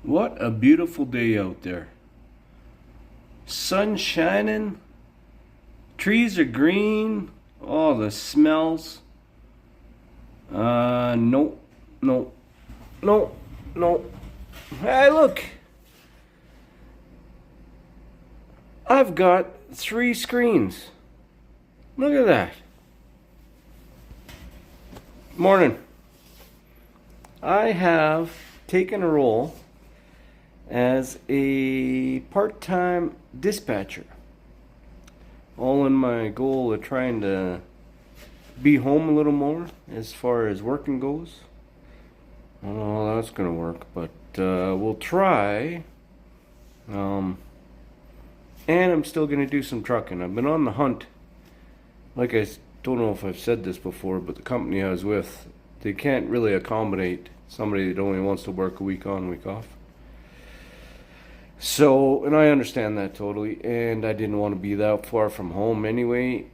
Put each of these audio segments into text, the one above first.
What a beautiful day out there. Sun shining, trees are green, oh, the smells. No, no, no, no. Hey, look. I've got 3 screens. Look at that. Morning. I have taken a role as a part-time dispatcher, all in my goal of trying to be home a little more as far as working goes. I don't know how that's gonna work, but we'll try. And I'm still gonna do some trucking. I've been on the hunt. Like don't know if I've said this before, but the company I was with, they can't really accommodate somebody that only wants to work a week on, week off. So, and I understand that totally, and I didn't want to be that far from home anyway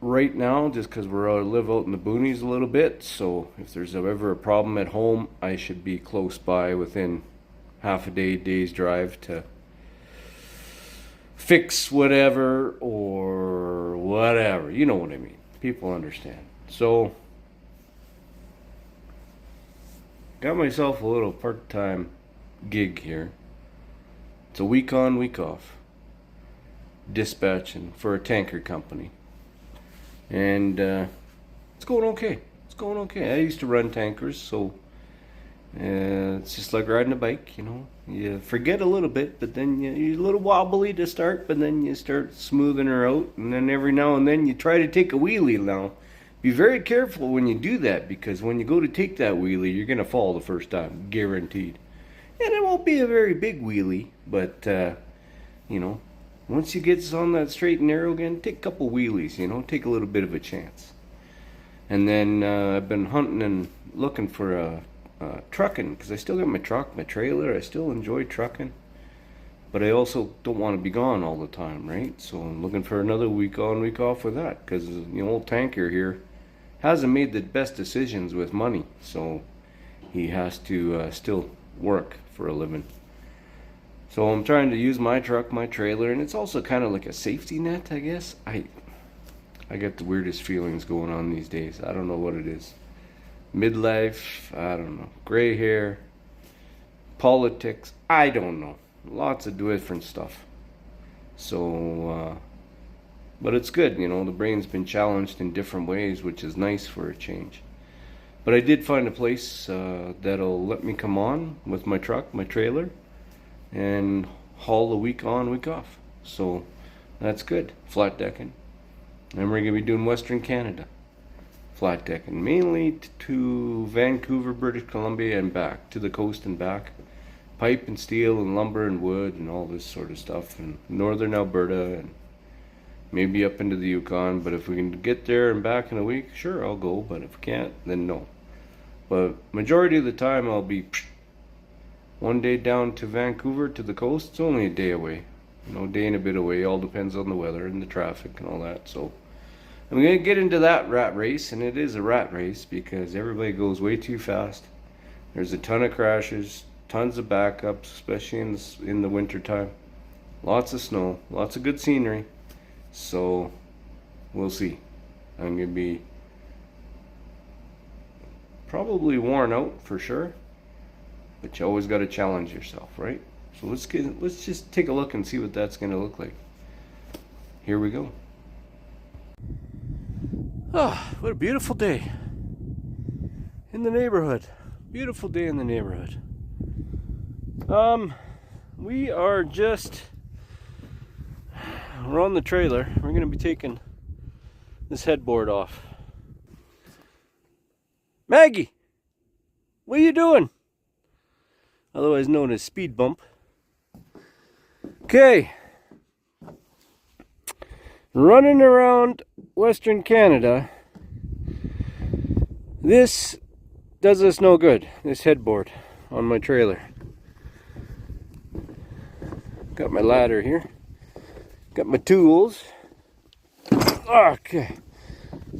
right now, just because I live out in the boonies a little bit. So if there's ever a problem at home, I should be close by within half a day's drive to fix whatever or whatever. You know what I mean. People understand. So got myself a little part-time gig here. It's a week on, week off, dispatching for a tanker company. And it's going okay. It's going okay. I used to run tankers, so it's just like riding a bike, you know. You forget a little bit, but then you're a little wobbly to start, but then you start smoothing her out, and then every now and then you try to take a wheelie. Now, be very careful when you do that, because when you go to take that wheelie, you're going to fall the first time, guaranteed. And it won't be a very big wheelie, but, you know, once you get on that straight and narrow again, take a couple wheelies, you know, take a little bit of a chance. And then I've been hunting and looking for trucking, because I still got my truck, my trailer. I still enjoy trucking, but I also don't want to be gone all the time, right? So I'm looking for another week on, week off with that, because the old tanker here hasn't made the best decisions with money, so he has to still work for a living. So I'm trying to use my truck, my trailer, and it's also kind of like a safety net, I guess. I get the weirdest feelings going on these days. I don't know what it is. Midlife, I don't know. Gray hair, politics, I don't know. Lots of different stuff. So, but it's good, you know. The brain's been challenged in different ways, which is nice for a change. But I did find a place that'll let me come on with my truck, my trailer, and haul a week on, week off. So that's good. Flat decking. And we're going to be doing Western Canada. Flat decking. Mainly to Vancouver, British Columbia and back. To the coast and back. Pipe and steel and lumber and wood and all this sort of stuff. And northern Alberta and maybe up into the Yukon. But if we can get there and back in a week, sure, I'll go. But if we can't, then no. But majority of the time I'll be one day down to Vancouver to the coast. It's only a day away. You know, a day and a bit away. All depends on the weather and the traffic and all that. So I'm going to get into that rat race, and it is a rat race because everybody goes way too fast. There's a ton of crashes, tons of backups, especially in the winter time. Lots of snow, lots of good scenery. So we'll see. I'm going to be probably worn out for sure, but you always got to challenge yourself, right? So let's just take a look and see what that's going to look like. Here we go. Oh, what a beautiful day in the neighborhood. Beautiful day in the neighborhood. We are we're on the trailer. We're going to be taking this headboard off. Maggie, what are you doing? Otherwise known as speed bump. Okay. Running around Western Canada. This does us no good, this headboard on my trailer. Got my ladder here. Got my tools. Okay.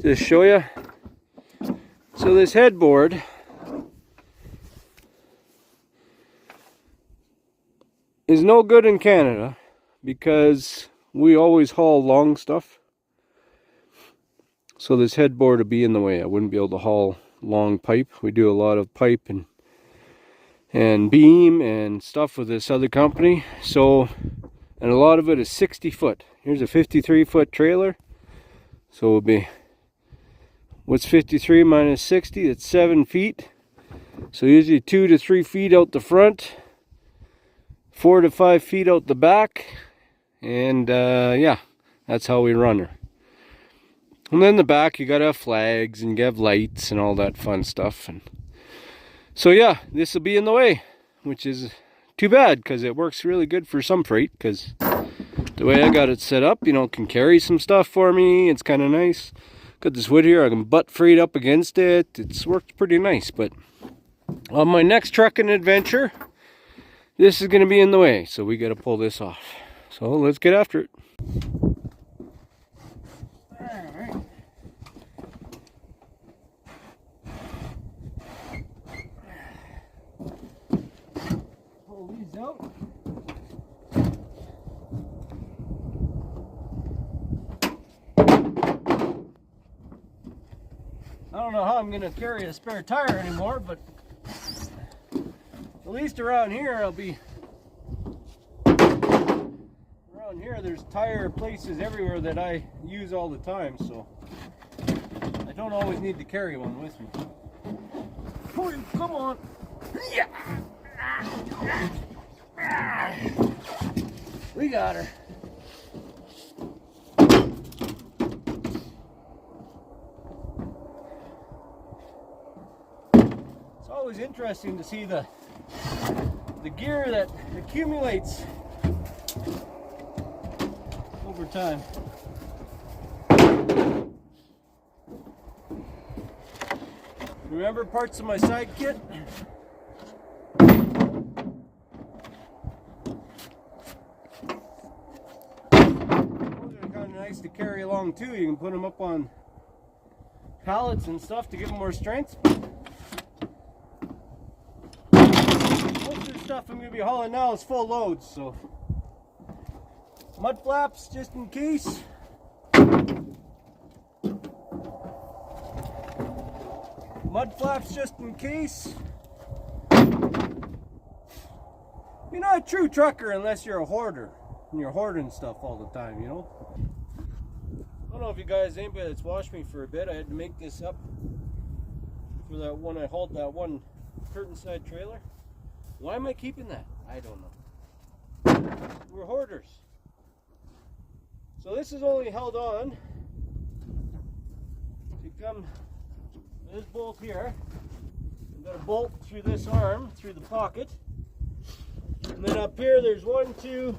Just show you. So this headboard is no good in Canada because we always haul long stuff. So this headboard would be in the way. I wouldn't be able to haul long pipe. We do a lot of pipe and beam and stuff with this other company. So, and a lot of it is 60 foot. Here's a 53 foot trailer. So it'll be, what's 53 minus 60? It's 7 feet. So usually 2 to 3 feet out the front, 4 to 5 feet out the back. And yeah, that's how we run her. And then the back, you gotta have flags and you have lights and all that fun stuff. And so yeah, this will be in the way, which is too bad because it works really good for some freight. Because the way I got it set up, you know, it can carry some stuff for me. It's kind of nice. Got this wood here, I can butt freight up against it. It's worked pretty nice. But on my next trucking adventure, this is gonna be in the way, so we gotta pull this off. So let's get after it. Out. I don't know how I'm going to carry a spare tire anymore, but at least around here I'll be... Around here there's tire places everywhere that I use all the time, so I don't always need to carry one with me. Oh, come on! Yeah. We got her. It's always interesting to see the gear that accumulates over time. Remember parts of my side kit? Nice to carry along too. You can put them up on pallets and stuff to give them more strength. Most of the stuff I'm going to be hauling now is full loads, so mud flaps just in case. Mud flaps just in case. You're not a true trucker unless you're a hoarder and you're hoarding stuff all the time, you know. I don't know if you guys, anybody that's watched me for a bit, I had to make this up for that one. I hauled that one curtain side trailer. Why am I keeping that? I don't know. We're hoarders. So this is only held on to come this bolt here. I've got a bolt through this arm, through the pocket. And then up here there's 1, 2,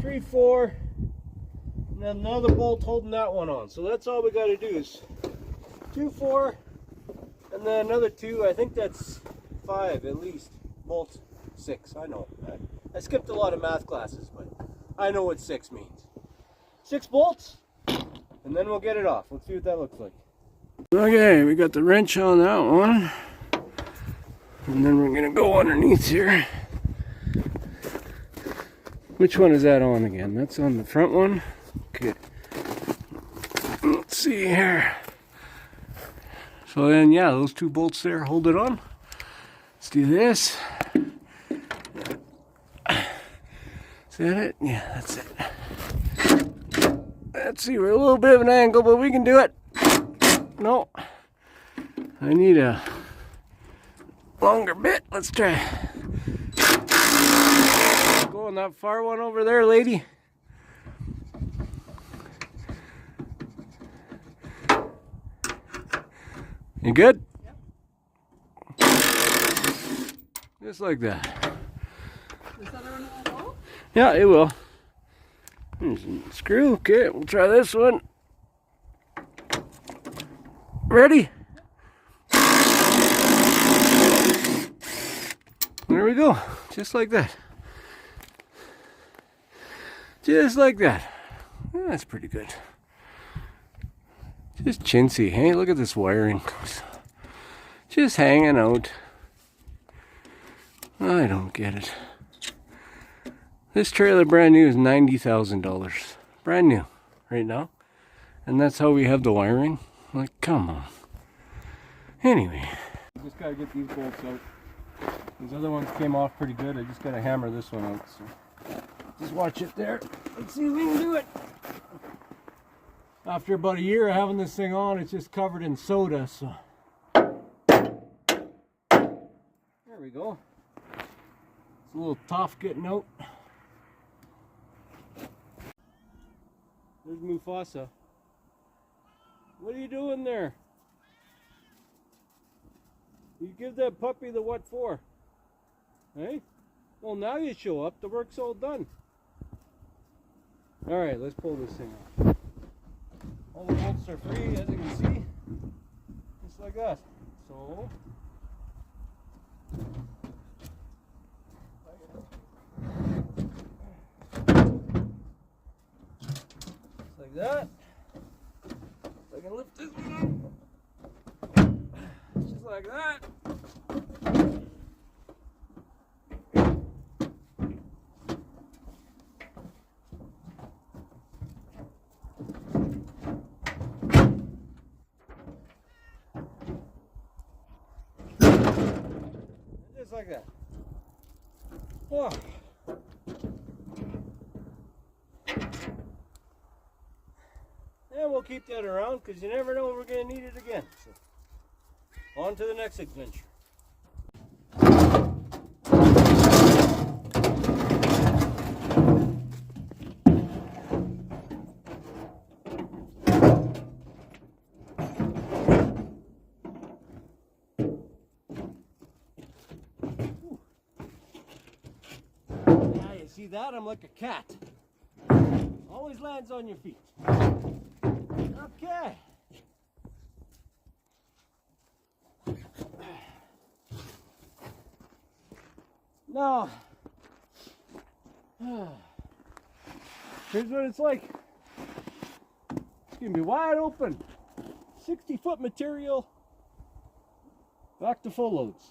3, 4. And then another bolt holding that one on. So that's all we got to do is 2, 4, and then another 2. I think that's 5 at least. Bolt 6. I know. I skipped a lot of math classes, but I know what 6 means. 6 bolts, and then we'll get it off. Let's see what that looks like. Okay, we got the wrench on that one. And then we're going to go underneath here. Which one is that on again? That's on the front one. Okay, let's see here. So then, yeah, those 2 bolts there hold it on. Let's do this. Is that it? Yeah, that's it. Let's see, we're a little bit of an angle, but we can do it. No, I need a longer bit. Let's try. Go on that far one over there, lady. You good? Yep. Just like that. Is that one will go? Yeah, it will. There's a screw. Okay, we'll try this one. Ready? There we go. Just like that. Just like that. Yeah, that's pretty good. Just chintzy. Hey, look at this wiring. Just hanging out. I don't get it. This trailer brand new is $90,000. Brand new right now. And that's how we have the wiring. Like, come on. Anyway. Just gotta get these bolts out. These other ones came off pretty good. I just gotta hammer this one out. So just watch it there. Let's see if we can do it. After about a year of having this thing on, it's just covered in soda, so. There we go. It's a little tough getting out. There's Mufasa. What are you doing there? You give that puppy the what for? Hey? Well, now you show up. The work's all done. Alright, let's pull this thing off. All the bolts are free, as you can see. Just like that. So... just like that. I can lift this one up. Just like that. Just like that. Oh. And we'll keep that around because you never know when we're going to need it again. So, on to the next adventure. Now you see that? I'm like a cat. Always lands on your feet. Okay. Now, here's what it's like. It's going to be wide open. 60-foot material. Back to full loads.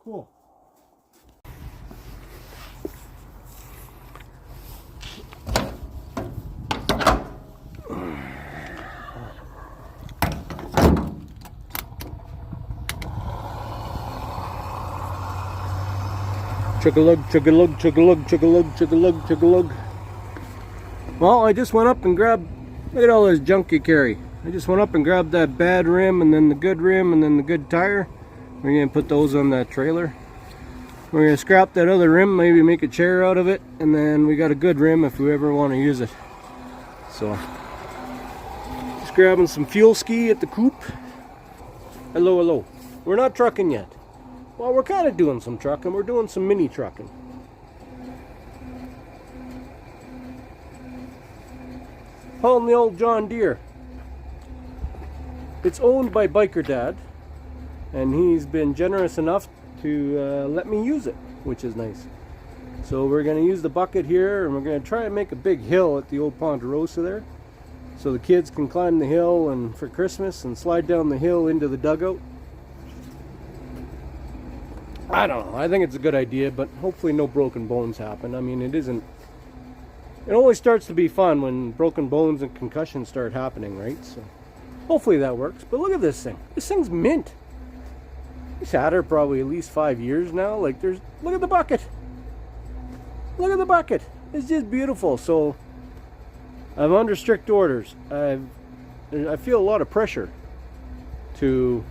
Cool. Chug-a-lug, chug-a-lug, chug-a-lug, chug-a-lug, chug-a-lug, chug-a-lug. Well, I just went up and grabbed, look at all this junk you carry. I just went up and grabbed that bad rim and then the good rim and then the good tire. We're going to put those on that trailer. We're going to scrap that other rim, maybe make a chair out of it, and then we got a good rim if we ever want to use it. So, just grabbing some fuel ski at the coop. Hello, hello. We're not trucking yet. Well, we're kind of doing some trucking. We're doing some mini trucking. Hauling the old John Deere. It's owned by Biker Dad, and he's been generous enough to let me use it, which is nice. So we're going to use the bucket here, and we're going to try and make a big hill at the old Ponderosa there, so the kids can climb the hill and for Christmas and slide down the hill into the dugout. I don't know. I think it's a good idea, but hopefully no broken bones happen. I mean, it only starts to be fun when broken bones and concussions start happening, right? So hopefully that works. But look at this thing. This thing's mint. He's had her probably at least 5 years now. Like, look at the bucket. Look at the bucket. It's just beautiful. So I'm under strict orders. I feel a lot of pressure to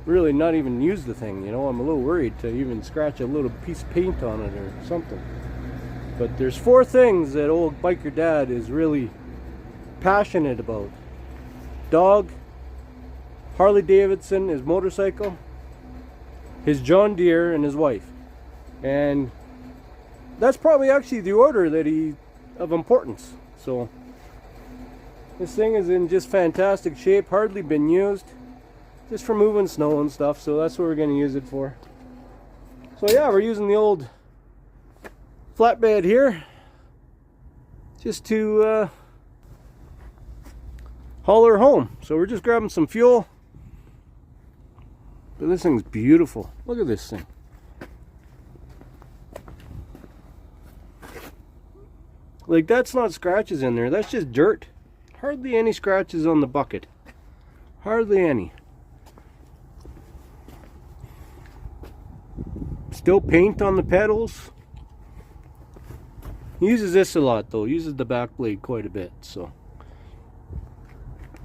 really not even use the thing, you know. I'm a little worried to even scratch a little piece of paint on it or something. But there's 4 things that old Biker Dad is really passionate about. Dog, Harley Davidson, his motorcycle, his John Deere, and his wife. And that's probably actually the order of importance. So this thing is in just fantastic shape, hardly been used. Just for moving snow and stuff, so that's what we're going to use it for. So yeah, we're using the old flatbed here just to haul her home. So we're just grabbing some fuel. But this thing's beautiful. Look at this thing. Like, that's not scratches in there. That's just dirt. Hardly any scratches on the bucket. Hardly any. Still paint on the pedals. He uses this a lot though. He uses the back blade quite a bit. So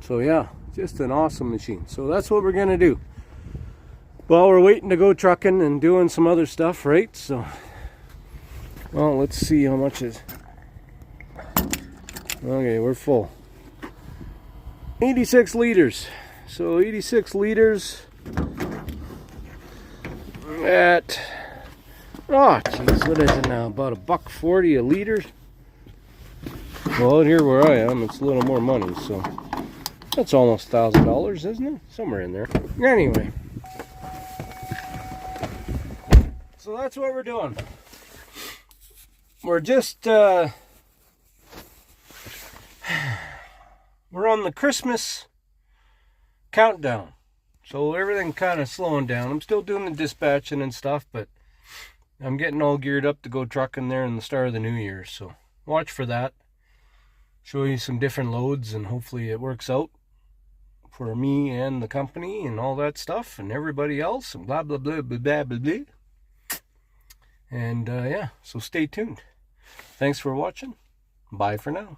yeah, just an awesome machine. So that's what we're gonna do. Well, we're waiting to go trucking and doing some other stuff, right? So, well, let's see how much is. Okay, we're full. 86 liters. So 86 liters at, oh jeez, what is it now? About $1.40 a liter. Well, here where I am, it's a little more money, so that's almost $1,000, isn't it? Somewhere in there. Anyway, so that's what we're doing. We're just we're on the Christmas countdown, so everything kind of slowing down. I'm still doing the dispatching and stuff, but I'm getting all geared up to go trucking there in the start of the new year, so watch for that. Show you some different loads, and hopefully it works out for me and the company and all that stuff and everybody else and blah blah blah blah blah blah blah. And yeah, so stay tuned. Thanks for watching. Bye for now.